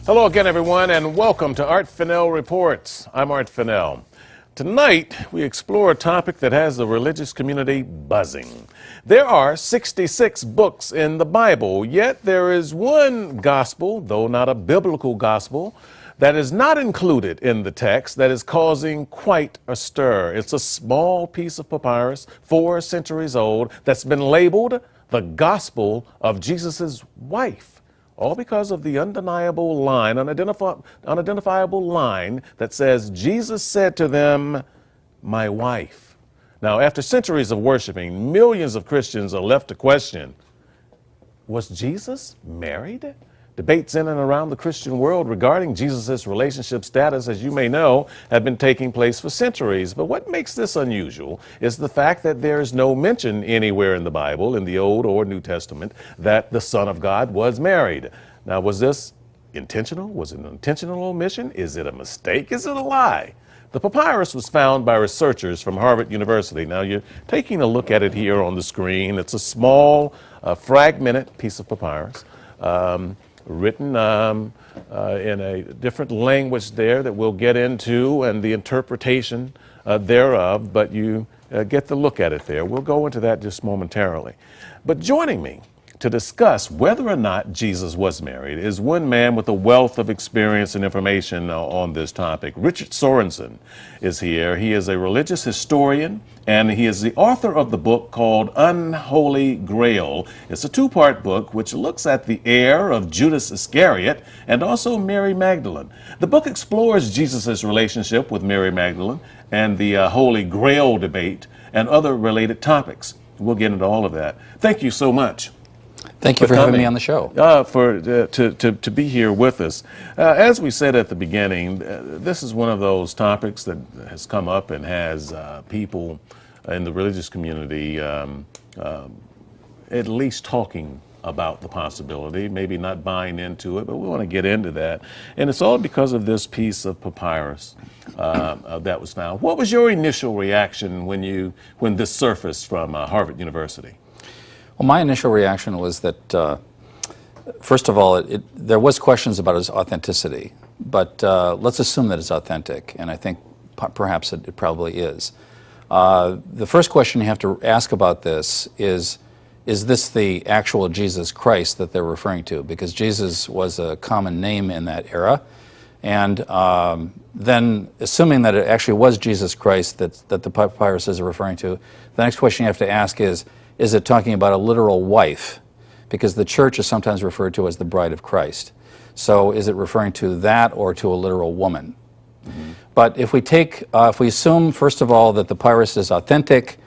Hello again, everyone, and welcome to Art Fennell Reports. I'm Art Fennell. Tonight, we explore a topic that has the religious community buzzing. There are 66 books in the Bible, yet there is one gospel, though not a biblical gospel, that is not included in the text that is causing quite a stir. It's a small piece of papyrus, 4 centuries old, that's been labeled the Gospel of Jesus' wife. All because of the undeniable line, unidentifiable line that says, Jesus said to them, my wife. Now, after centuries of worshiping, millions of Christians are left to question, was Jesus married? Debates in and around the Christian world regarding Jesus' relationship status, as you may know, have been taking place for centuries. But what makes this unusual is the fact that there is no mention anywhere in the Bible, in the Old or New Testament, that the Son of God was married. Now, was this intentional? Was it an intentional omission? Is it a mistake? Is it a lie? The papyrus was found by researchers from Harvard University. Now, you're taking a look at it here on the screen. It's a small, fragmented piece of papyrus. Written in a different language there that we'll get into and the interpretation thereof, but you get to look at it there. We'll go into that just momentarily. But joining me to discuss whether or not Jesus was married is one man with a wealth of experience and information on this topic. Richard Sorensen is here. He is a religious historian, and he is the author of the book called Unholy Grail. It's a 2-part book which looks at the heir of Judas Iscariot and also Mary Magdalene. The book explores Jesus' relationship with Mary Magdalene and the Holy Grail debate and other related topics. We'll get into all of that. Thank you so much. Thank you for having me on the show. To be here with us. As we said at the beginning, this is one of those topics that has come up and has people in the religious community at least talking about the possibility, maybe not buying into it, but we want to get into that. And it's all because of this piece of papyrus that was found. What was your initial reaction when this surfaced from Harvard University? Well, my initial reaction was that, first of all, there was questions about its authenticity, but let's assume that it's authentic, and I think perhaps it probably is. The first question you have to ask about this is this the actual Jesus Christ that they're referring to? Because Jesus was a common name in that era, and then assuming that it actually was Jesus Christ that the papyrus is referring to, the next question you have to ask is it talking about a literal wife? Because the church is sometimes referred to as the bride of Christ. So is it referring to that or to a literal woman? Mm-hmm. But if we assume, first of all, that the papyrus is authentic,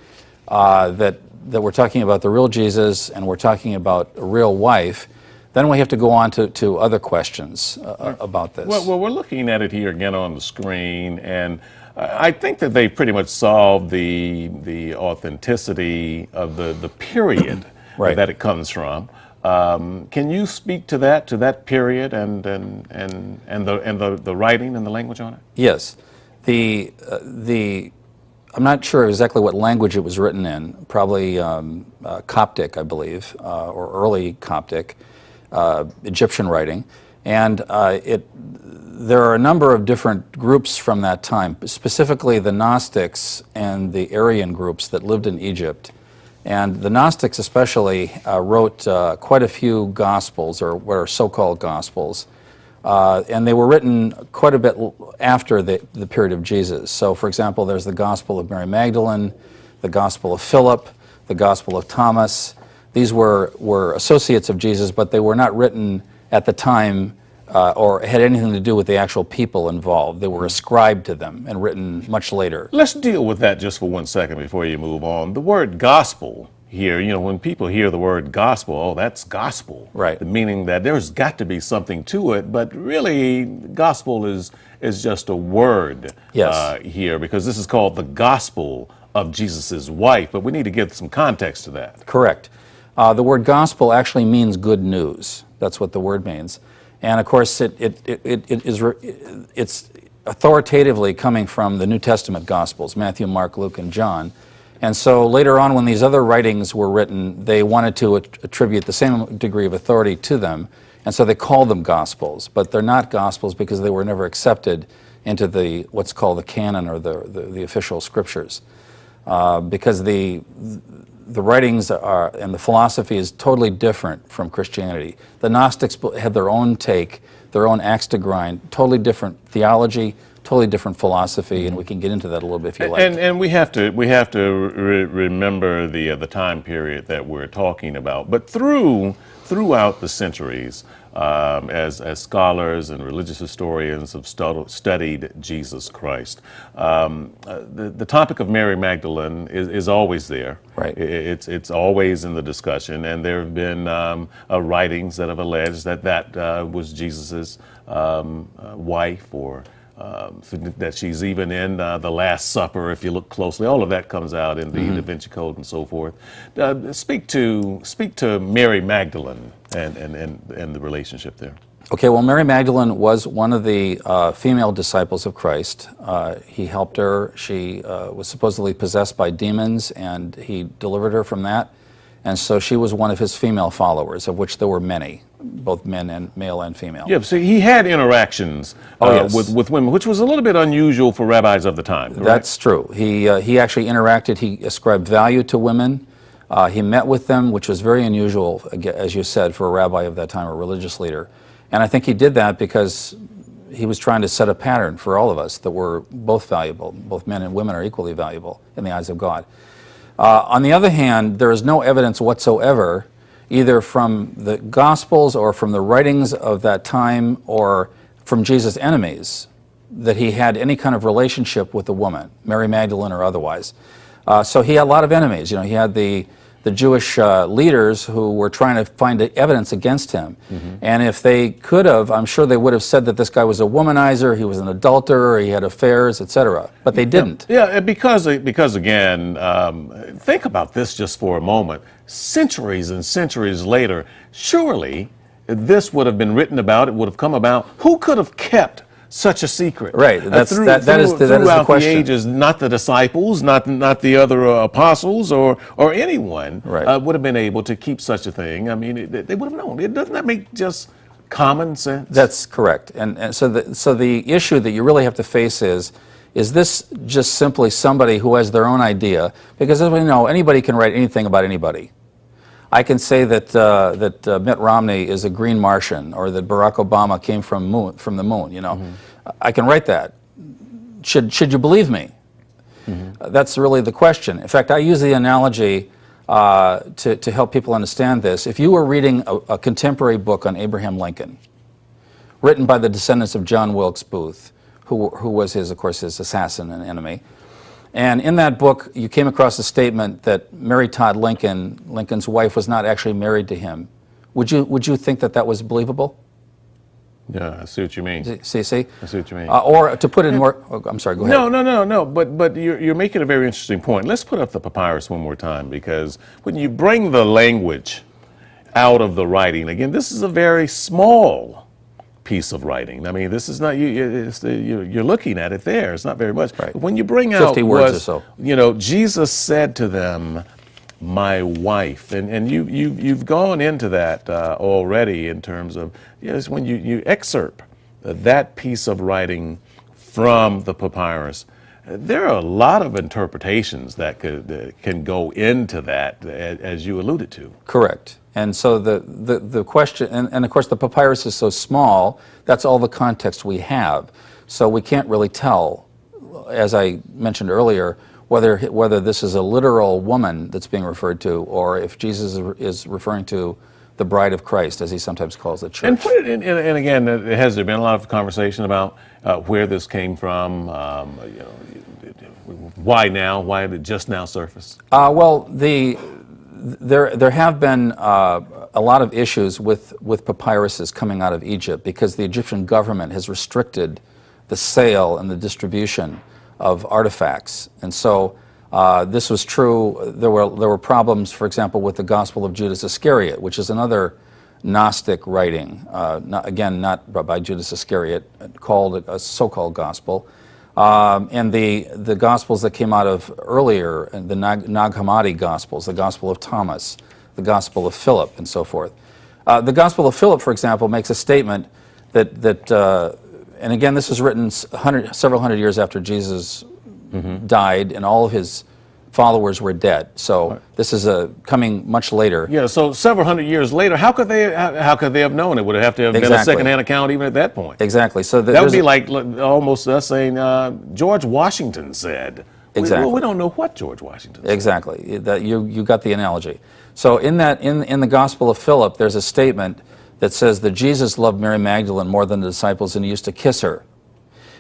that we're talking about the real Jesus and we're talking about a real wife, then we have to go on to other questions about this. Well, we're looking at it here again on the screen, and I think that they pretty much solved the authenticity of the period right. that it comes from. Can you speak to that period and the writing and the language on it? Yes, I'm not sure exactly what language it was written in. Probably Coptic, I believe, or early Coptic, Egyptian writing, and there are a number of different groups from that time, specifically the Gnostics and the Arian groups that lived in Egypt. And the Gnostics especially wrote quite a few Gospels, or what are so-called Gospels, and they were written quite a bit after the period of Jesus. So, for example, there's the Gospel of Mary Magdalene, the Gospel of Philip, the Gospel of Thomas. These were associates of Jesus, but they were not written at the time or had anything to do with the actual people involved. They were ascribed to them and written much later. Let's deal with that just for 1 second before you move on. The word gospel here, when people hear the word gospel, oh, that's gospel. Right. Meaning that there's got to be something to it, but really gospel is just a word yes. Here, because this is called the gospel of Jesus' wife, but we need to give some context to that. Correct. The word gospel actually means good news. That's what the word means. And of course, it's authoritatively coming from the New Testament Gospels, Matthew, Mark, Luke, and John. And so later on, when these other writings were written, they wanted to attribute the same degree of authority to them, And so they call them Gospels, but they're not Gospels because they were never accepted into what's called the canon or the official scriptures. Because the writings and the philosophy is totally different from Christianity. The Gnostics had their own take, their own axe to grind, totally different theology, totally different philosophy, and we can get into that a little bit if you like. And we have to remember the time period that we're talking about. But throughout the centuries, as scholars and religious historians have studied Jesus Christ, the topic of Mary Magdalene is always there. Right. It's always in the discussion, and there have been writings that have alleged that was Jesus's wife, or that she's even in the Last Supper, if you look closely. All of that comes out in the Da Vinci Code and so forth. Speak to Mary Magdalene and the relationship there. Okay, well, Mary Magdalene was one of the female disciples of Christ. He helped her. She was supposedly possessed by demons, and he delivered her from that. And so she was one of his female followers, of which there were many, both male and female. Yeah, so he had interactions with women, which was a little bit unusual for rabbis of the time. Correct? That's true. He actually interacted. He ascribed value to women. He met with them, which was very unusual, as you said, for a rabbi of that time, a religious leader. And I think he did that because he was trying to set a pattern for all of us that we're both valuable. Both men and women are equally valuable in the eyes of God. On the other hand, there is no evidence whatsoever, either from the Gospels or from the writings of that time or from Jesus' enemies, that he had any kind of relationship with a woman, Mary Magdalene or otherwise. So he had a lot of enemies. You know, he had the Jewish leaders who were trying to find evidence against him. And if they could have, I'm sure they would have said that this guy was a womanizer, he was an adulterer, he had affairs, etc. But they didn't. Yeah, because again, think about this just for a moment. Centuries and centuries later, surely this would have been written about, it would have come about. Who could have kept such a secret? Right. That is the question. The ages, not the disciples, not the other apostles or anyone would have been able to keep such a thing. I mean, they would have known. Doesn't that make just common sense? That's correct. And so the issue that you really have to face is this just simply somebody who has their own idea? Because as we know, anybody can write anything about anybody. I can say that Mitt Romney is a green Martian, or that Barack Obama came from the moon. You know, I can write that. Should you believe me? That's really the question. In fact, I use the analogy to help people understand this. If you were reading a contemporary book on Abraham Lincoln, written by the descendants of John Wilkes Booth, who was of course his assassin and enemy. And in that book, you came across a statement that Mary Todd Lincoln, Lincoln's wife, was not actually married to him. Would you think that was believable? Yeah, I see what you mean. See? I see what you mean. Or to put it in more, I'm sorry, go ahead. No. But you're making a very interesting point. Let's put up the papyrus one more time, because when you bring the language out of the writing, again, this is a very small piece of writing. I mean, this is not you're looking at it there. It's not very much. Right. When you bring out 50 words or so. You know, Jesus said to them, "My wife," and you've gone into that already in terms of when you excerpt that piece of writing from the papyrus. There are a lot of interpretations that can go into that, as you alluded to. Correct. And so the question, and of course the papyrus is so small, that's all the context we have. So we can't really tell, as I mentioned earlier, whether this is a literal woman that's being referred to, or if Jesus is referring to the bride of Christ, as he sometimes calls the church. And put it in, and again, has there been a lot of conversation about where this came from? Why now? Why did it just now surface? Well, there have been a lot of issues with papyruses coming out of Egypt, because the Egyptian government has restricted the sale and the distribution of artifacts. And so this was true. There were problems, for example, with the Gospel of Judas Iscariot, which is another Gnostic writing, not by Judas Iscariot, called a so-called gospel. And the Gospels that came out of earlier, the Nag Hammadi Gospels, the Gospel of Thomas, the Gospel of Philip, and so forth. The Gospel of Philip, for example, makes a statement that and again, this was written several hundred years after Jesus died, and all of his followers were dead. So this is coming much later. Yeah, so several hundred years later, how could they have known it? Would it have to have been a secondhand account even at that point? Exactly. So that would be like almost us saying George Washington said. Exactly. We don't know what George Washington said. Exactly. You got the analogy. So in the Gospel of Philip, there's a statement that says that Jesus loved Mary Magdalene more than the disciples, and he used to kiss her.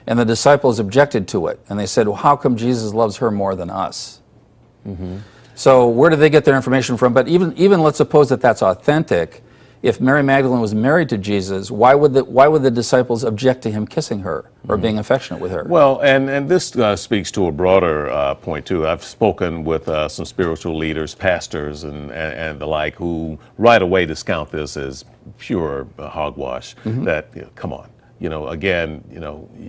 And the disciples objected to it, and they said, well, how come Jesus loves her more than us? So where do they get their information from? But even let's suppose that that's authentic. If Mary Magdalene was married to Jesus, why would the disciples object to him kissing her or being affectionate with her? Well, and this speaks to a broader point too. I've spoken with some spiritual leaders, pastors, and the like, who right away discount this as pure hogwash. That come on, again,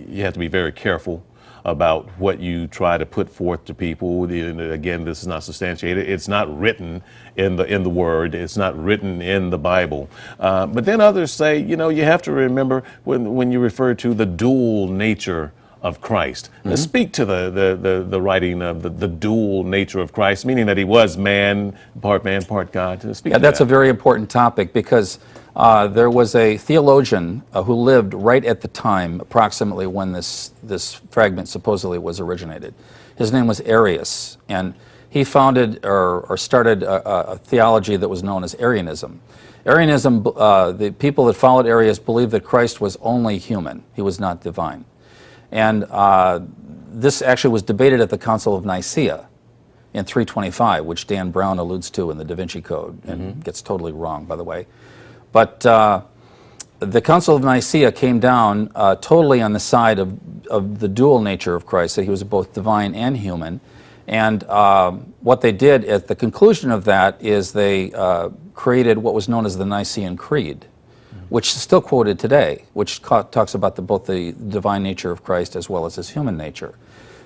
you have to be very careful about what you try to put forth to people. Again, this is not substantiated. It's not written in the Word. It's not written in the Bible. But then others say, you have to remember when you refer to the dual nature of Christ. Speak to the writing of the dual nature of Christ, meaning that he was man, part God. Speak to that's that. a very important topic, because there was a theologian who lived right at the time, approximately when this fragment supposedly was originated. His name was Arius, and he founded or started a theology that was known as Arianism. Arianism, the people that followed Arius believed that Christ was only human. He was not divine. And this actually was debated at the Council of Nicaea in 325, which Dan Brown alludes to in the Da Vinci Code, and gets totally wrong, by the way. But the Council of Nicaea came down totally on the side of the dual nature of Christ, that he was both divine and human. And what they did at the conclusion of that is they created what was known as the Nicene Creed, which is still quoted today, which talks about both the divine nature of Christ as well as his human nature.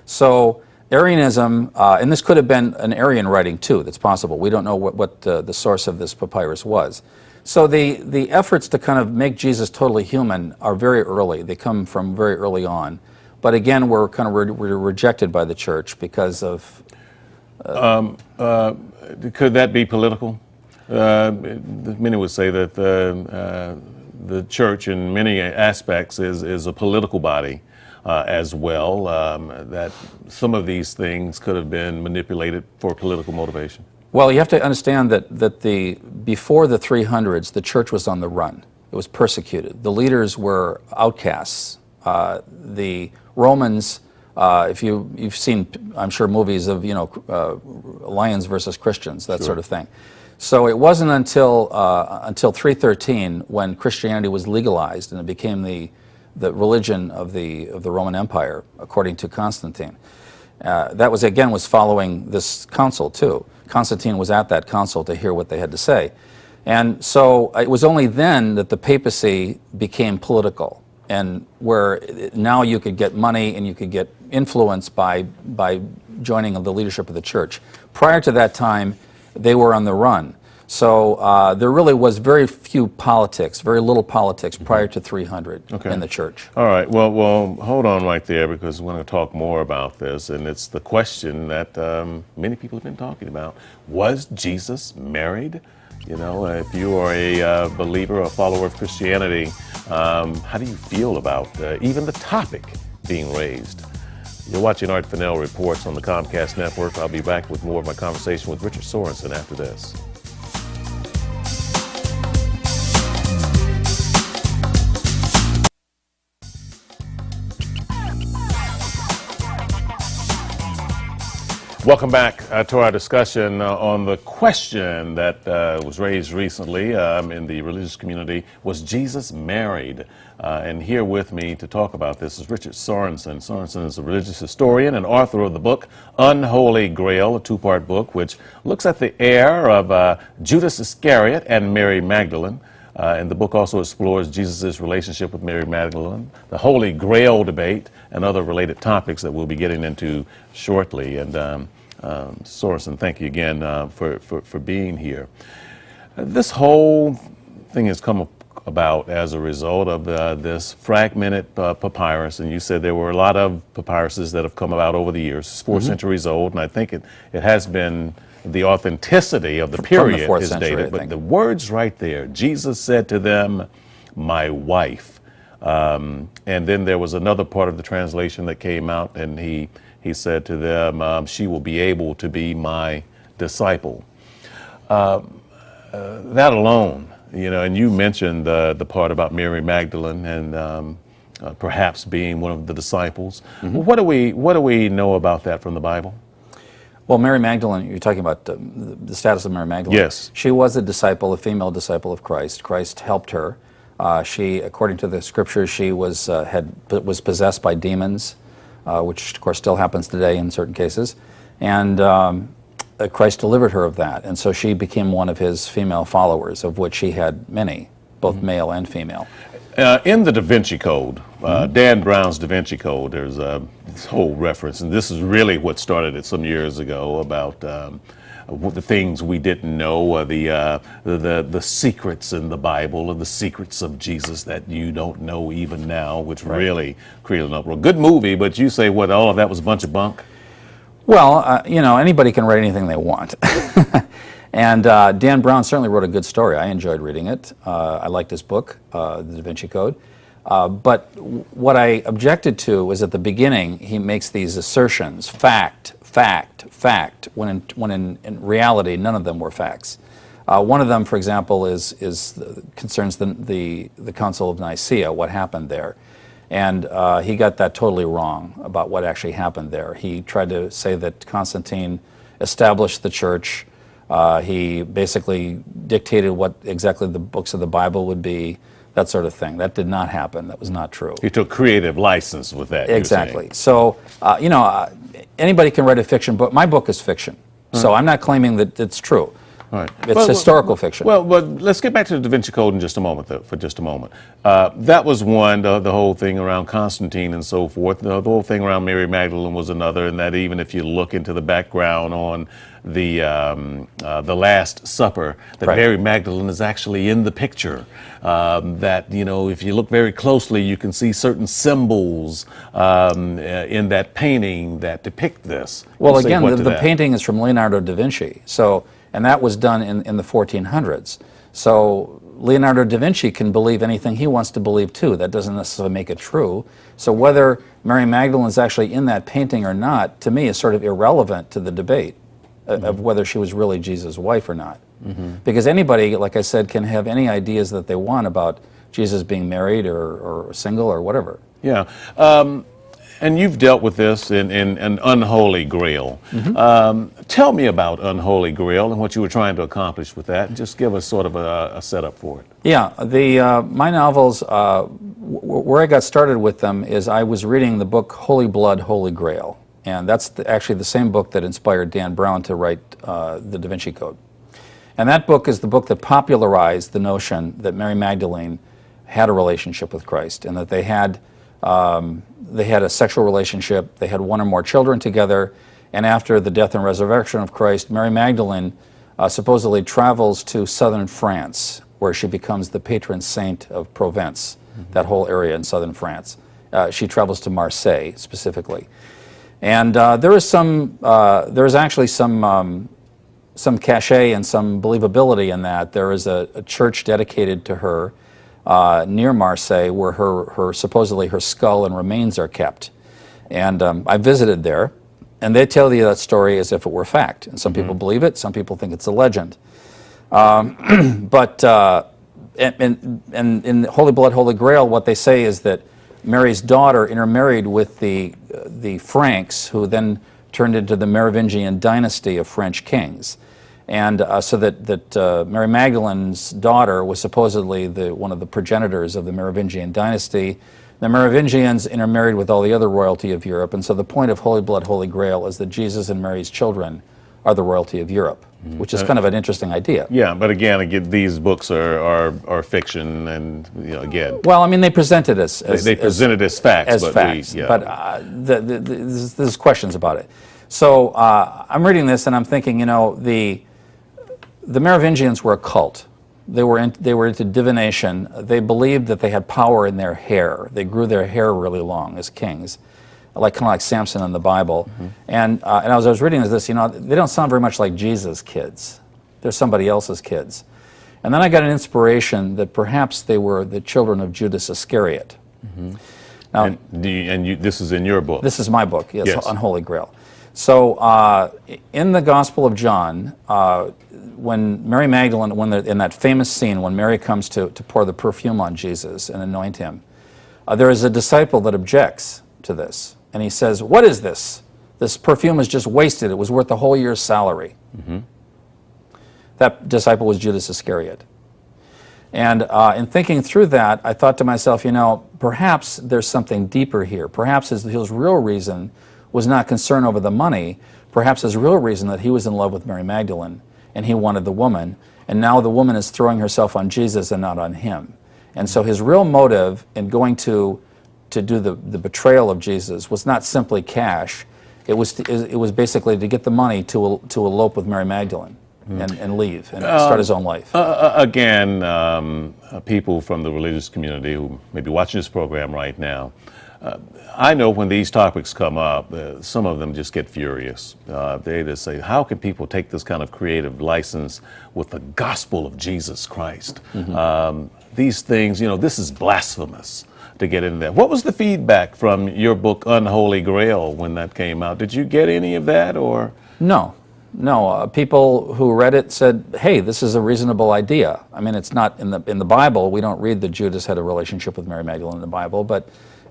So Arianism, and this could have been an Arian writing too, that's possible. We don't know what the source of this papyrus was. So the efforts to kind of make Jesus totally human are very early. They come from very early on. But again, we're kind of we're rejected by the church because of... could that be political? Many would say that the church in many aspects is a political body as well, that some of these things could have been manipulated for political motivation. Well, you have to understand that before the 300s, the church was on the run. It was persecuted. The leaders were outcasts. The Romans, if you've seen, I'm sure, movies of lions versus Christians, that sort of thing. So it wasn't until 313 when Christianity was legalized and it became the religion of the Roman Empire, according to Constantine. That was following this council too. Constantine was at that council to hear what they had to say. And so it was only then that the papacy became political, and where now you could get money and you could get influence by joining the leadership of the church. Prior to that time, they were on the run. So there really was very little politics prior to 300 in the church. All right, well, hold on right there, because we're going to talk more about this, and it's the question that many people have been talking about. Was Jesus married? If you are a believer or a follower of Christianity, how do you feel about even the topic being raised? You're watching Art Fennell Reports on the Comcast Network. I'll be back with more of my conversation with Richard Sorensen after this. Welcome back to our discussion on the question that was raised recently in the religious community. Was Jesus married? And here with me to talk about this is Richard Sorensen. Sorensen is a religious historian and author of the book Unholy Grail, a two-part book which looks at the heir of Judas Iscariot and Mary Magdalene. And the book also explores Jesus' relationship with Mary Magdalene, the Holy Grail debate, and other related topics that we'll be getting into shortly. And Sorensen, thank you again for being here. This whole thing has come about as a result of this fragmented papyrus, and you said there were a lot of papyruses that have come about over the years. It's 4 centuries old, and I think it has been the authenticity of the period from the 4th is century, dated, but the words right there, Jesus said to them, my wife. And then there was another part of the translation that came out, and he said to them, she will be able to be my disciple. That alone, you know, and you mentioned the part about Mary Magdalene and perhaps being one of the disciples. What do we know about that from the Bible? Well, Mary Magdalene, you're talking about the status of Mary Magdalene. Yes. She was a disciple, a female disciple of Christ. Christ helped her. She, according to the scriptures, she was possessed by demons, which of course still happens today in certain cases, and Christ delivered her of that, and so she became one of his female followers, of which he had many, both male and female. In the Da Vinci Code, Dan Brown's Da Vinci Code, there's this whole reference, and this is really what started it some years ago about the things we didn't know, the secrets in the Bible, and the secrets of Jesus that you don't know even now, which really created an uproar. Good movie, but you say what? All of that was a bunch of bunk. Well, you know, anybody can write anything they want. And Dan Brown certainly wrote a good story. I enjoyed reading it. I liked his book, The Da Vinci Code. But what I objected to was at the beginning, he makes these assertions, fact, fact, fact, when in reality, none of them were facts. One of them, for example, concerns the Council of Nicaea, what happened there. And he got that totally wrong about what actually happened there. He tried to say that Constantine established the church. He basically dictated what exactly the books of the Bible would be, that sort of thing. That did not happen. That was not true. He took creative license with that. Exactly. So, you know, anybody can write a fiction book. My book is fiction. So I'm not claiming that it's true. Right. It's historical fiction. Well, but let's get back to the Da Vinci Code in just a moment, though, for just a moment. That was one, the whole thing around Constantine and so forth. The whole thing around Mary Magdalene was another, and that even if you look into the background on the Last Supper, that Mary Magdalene is actually in the picture. That, you know, if you look very closely, you can see certain symbols in that painting that depict this. Well, again, the painting is from Leonardo da Vinci. So. And that was done in the 1400s. So Leonardo da Vinci can believe anything he wants to believe too. That doesn't necessarily make it true. So whether Mary Magdalene is actually in that painting or not, to me, is sort of irrelevant to the debate of whether she was really Jesus' wife or not. Because anybody, like I said, can have any ideas that they want about Jesus being married or single or whatever. Yeah. And you've dealt with this in Unholy Grail. Tell me about Unholy Grail and what you were trying to accomplish with that. Just give us sort of a setup for it. Yeah, my novels, where I got started with them is I was reading the book Holy Blood, Holy Grail. And that's actually the same book that inspired Dan Brown to write the Da Vinci Code. And that book is the book that popularized the notion that Mary Magdalene had a relationship with Christ and that they had a sexual relationship, they had one or more children together, and after the death and resurrection of Christ, Mary Magdalene supposedly travels to southern France, where she becomes the patron saint of Provence, that whole area in southern France. She travels to Marseille, specifically. And there is actually some cachet and some believability in that. There is a church dedicated to her near Marseille, where supposedly her skull and remains are kept. And I visited there, and they tell you that story as if it were fact. And some people believe it, some people think it's a legend. But in Holy Blood, Holy Grail, what they say is that Mary's daughter intermarried with the Franks, who then turned into the Merovingian dynasty of French kings. And so that Mary Magdalene's daughter was supposedly one of the progenitors of the Merovingian dynasty. The Merovingians intermarried with all the other royalty of Europe, and so the point of Holy Blood, Holy Grail is that Jesus and Mary's children are the royalty of Europe, which is kind of an interesting idea. Yeah, but again, these books are fiction, and again. Well, I mean, they present it as facts. As facts, but there's questions about it. So I'm reading this and I'm thinking, the Merovingians were a cult, They were into divination. They believed that they had power in their hair. They grew their hair really long as kings, kind of like Samson in the Bible. And as I was reading this, they don't sound very much like Jesus' kids. They're somebody else's kids. And then I got an inspiration that perhaps they were the children of Judas Iscariot. Now, this is in your book? This is my book, yes. Unholy Grail. So in the Gospel of John, when Mary Magdalene, in that famous scene when Mary comes to pour the perfume on Jesus and anoint him, there is a disciple that objects to this. And he says, "What is this? This perfume is just wasted. It was worth the whole year's salary." That disciple was Judas Iscariot. And in thinking through that, I thought to myself, perhaps there's something deeper here. Perhaps his real reason was not concern over the money. Perhaps his real reason that he was in love with Mary Magdalene and he wanted the woman, and now the woman is throwing herself on Jesus and not on him. And so his real motive in going to do the betrayal of Jesus was not simply cash. It was basically to get the money to elope with Mary Magdalene. And leave and start his own life. Again, people from the religious community who may be watching this program right now, I know when these topics come up, some of them just get furious. They just say, how can people take this kind of creative license with the gospel of Jesus Christ? These things, this is blasphemous to get in there. What was the feedback from your book, Unholy Grail, when that came out? Did you get any of that, or? No. People who read it said, "Hey, this is a reasonable idea." I mean, it's not in the Bible. We don't read that Judas had a relationship with Mary Magdalene in the Bible, but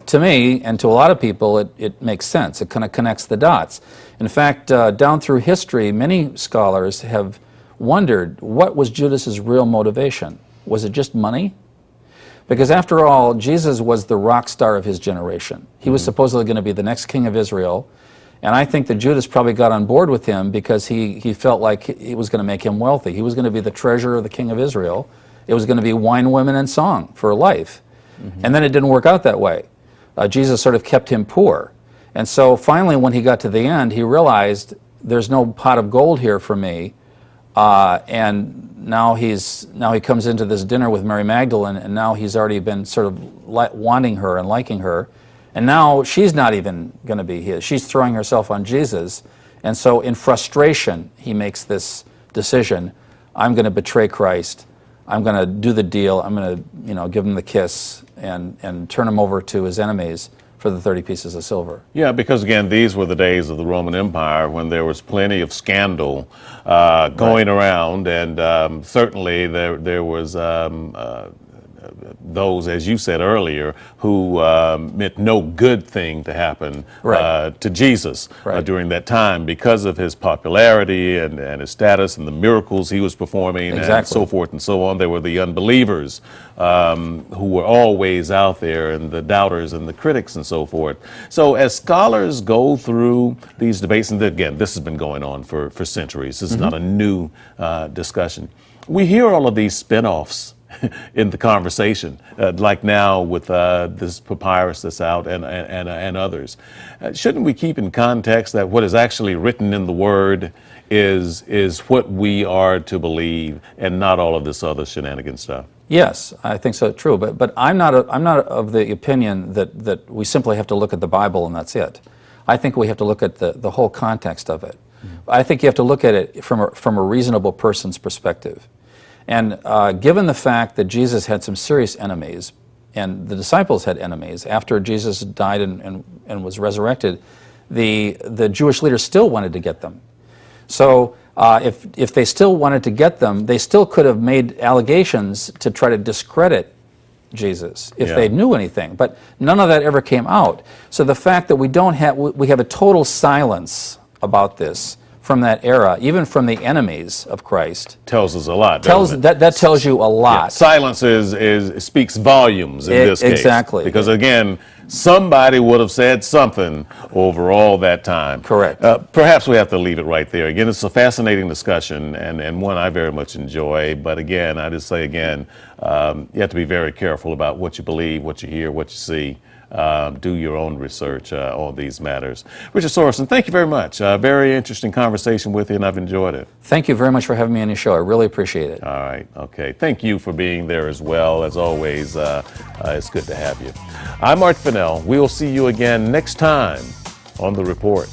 to me and to a lot of people, it makes sense. It kind of connects the dots. In fact, down through history, many scholars have wondered, what was Judas's real motivation? Was it just money? Because after all, Jesus was the rock star of his generation. He was supposedly going to be the next king of Israel. And I think that Judas probably got on board with him because he felt like it was going to make him wealthy. He was going to be the treasurer of the king of Israel. It was going to be wine, women, and song for life. And then it didn't work out that way. Jesus sort of kept him poor. And so finally, when he got to the end, he realized there's no pot of gold here for me. And now he comes into this dinner with Mary Magdalene, and now he's already been sort of wanting her and liking her. And now she's not even going to be his. She's throwing herself on Jesus. And so in frustration, he makes this decision. I'm going to betray Christ. I'm going to do the deal. I'm going to give him the kiss and turn him over to his enemies for the 30 pieces of silver. Yeah, because again, these were the days of the Roman Empire when there was plenty of scandal going around. And certainly there was those, as you said earlier, who meant no good thing to happen to Jesus during that time because of his popularity and his status and the miracles he was performing and so forth and so on. There were the unbelievers who were always out there, and the doubters and the critics and so forth. So as scholars go through these debates, and again, this has been going on for centuries. This is not a new discussion. We hear all of these spin-offs in the conversation, like now with this papyrus that's out and others. Shouldn't we keep in context that what is actually written in the Word is what we are to believe, and not all of this other shenanigan stuff? Yes, I think so, true. But I'm not of the opinion that we simply have to look at the Bible and that's it. I think we have to look at the whole context of it. I think you have to look at it from a reasonable person's perspective. And given the fact that Jesus had some serious enemies, and the disciples had enemies, after Jesus died and was resurrected, the Jewish leaders still wanted to get them. So if they still wanted to get them, they still could have made allegations to try to discredit Jesus if they knew anything. But none of that ever came out. So the fact that we have a total silence about this from that era, even from the enemies of Christ, tells us a lot. That tells you a lot. Yeah. Silence speaks volumes in this case. Exactly. Because again, somebody would have said something over all that time. Correct. Perhaps we have to leave it right there. Again, it's a fascinating discussion and one I very much enjoy. But again, I just say again, you have to be very careful about what you believe, what you hear, what you see. do your own research on these matters. Richard Sorensen, thank you very much. Very interesting conversation with you, and I've enjoyed it. Thank you very much for having me on your show. I really appreciate it. All right. Okay. Thank you for being there as well. As always, it's good to have you. I'm Art Fennell. We'll see you again next time on The Report.